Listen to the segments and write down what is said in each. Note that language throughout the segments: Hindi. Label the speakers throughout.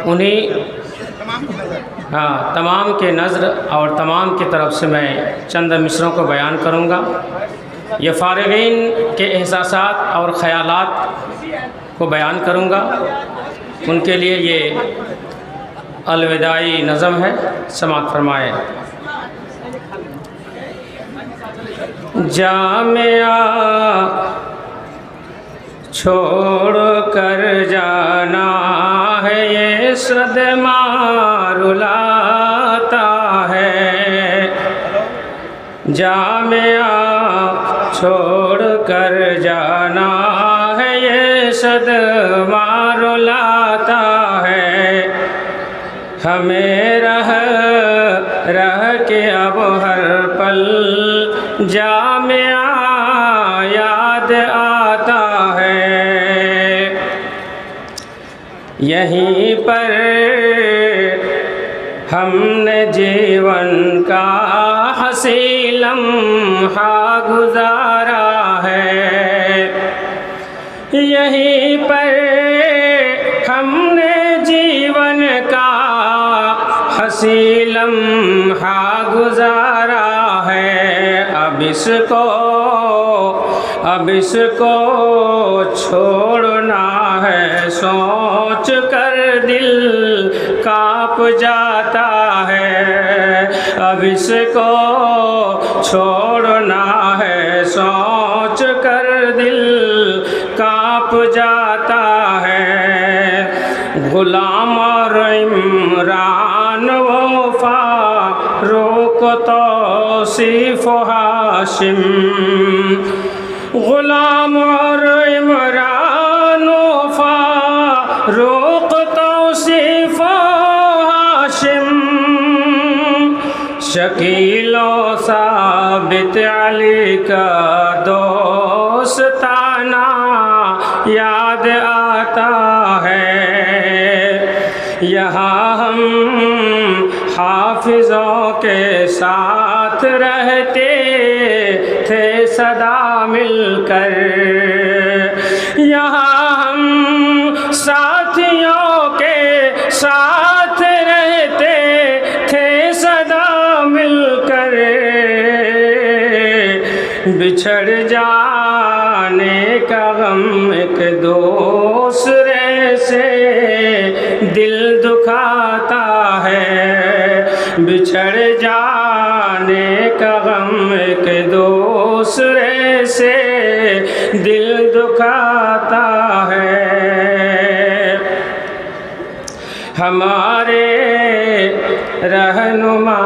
Speaker 1: उन्हीं तमाम के नज़र और तमाम की तरफ से मैं चंद मिसरों को बयान करूँगा। ये फ़ारिग़ीन के एहसासात और ख़यालात को बयान करूँगा। उनके लिए ये अलविदाई नज़म है, समाअत फरमाए। जामिया छोड़ कर जाना है, ये सदमा रुलाता है। जामिया छोड़ कर जाना है, ये सदमा रुलाता है। हमें रह के अब हर पल जामिया याद आता है। यहीं पर हमने जीवन का हसी लम्हा गुजारा है। यहीं पर हमने जीवन का हसी लम्हा गुजारा है। अब इसको छोड़ना है, सोच कर दिल काँप जाता है। अब इसको छोड़ना है, सोच कर दिल काँप जाता है। गुलाम और इमरान वफा रोक तौसीफ हाशिम। गुलाम और इमरान वफा रोक तौसीफ हाशिम। शकीलो साबित अली का दोस्ताना याद आता है। यहाँ हम हाफिज़ों के साथ रहते थे सदा मिलकर। यहाँ हम साथियों के साथ रहते थे सदा मिलकर। बिछड़ जाने का गम एक दूसरे से दिल दुखाता है। बिछड़ जाने का गम एक दूसरे से दिल दुखाता है। हमारे रहनुमा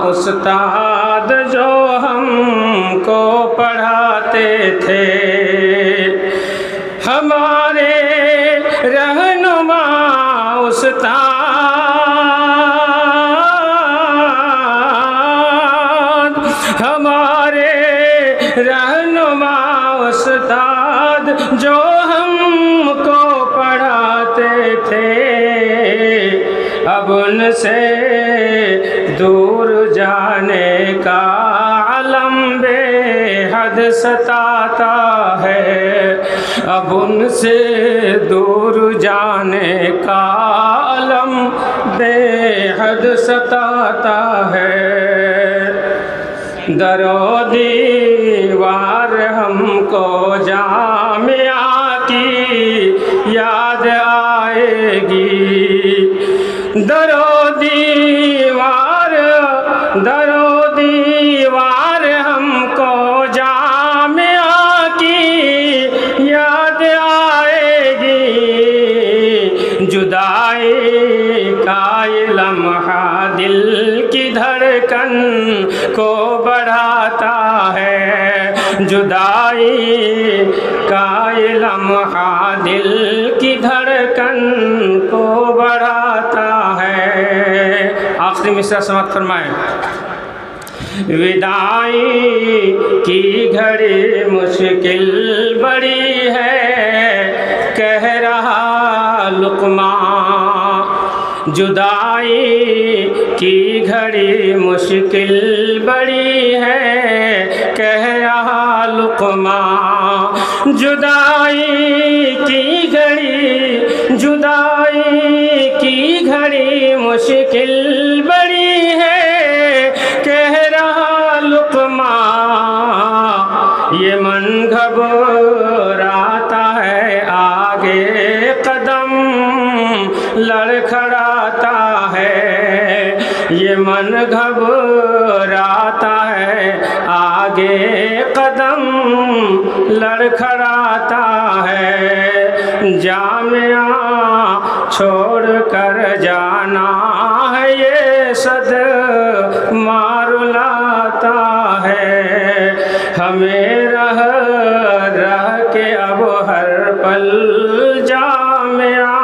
Speaker 1: उस्ताद जो हमको पढ़ाते थे, हमारे रहनुमा उस्ताद, हमारे रहनुमा उस्ताद जो हमको पढ़ाते थे, अब उनसे दूर जाने का अलम बेहद सताता है। अब उनसे दूर जाने का अलम बेहद सताता है। दरो दीवार हमको जामिया की याद आएगी। दरो दीवार हमको जामिया की याद आएगी। जुदाई का ये लम्हा दिल की धड़कन को बढ़ाता है। जुदाई का ये लम्हा दिल की धड़कन को बढ़ाता है। आखिरी मिसरा समाप्त फरमाएं। विदाई की घड़ी मुश्किल बड़ी है, कह रहा लुक़मा। जुदाई की घड़ी मुश्किल बड़ी है, कह रहा लुक़मा। जुदाई की घड़ी, जुदाई की मुश्किल बड़ी है कह रहा लुक़मा, ये मन घबराता है आगे कदम लड़खड़ाता है, ये मन घबराता है आगे कदम लड़खड़ाता है। जामिया छोड़ कर जाना है ये सद मारुलाता है, हमें रह रह के अब हर पल जामिया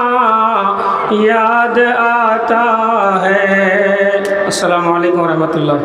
Speaker 1: याद आता है। अस्सलामु अलैकुम वरहमतुल्लाह।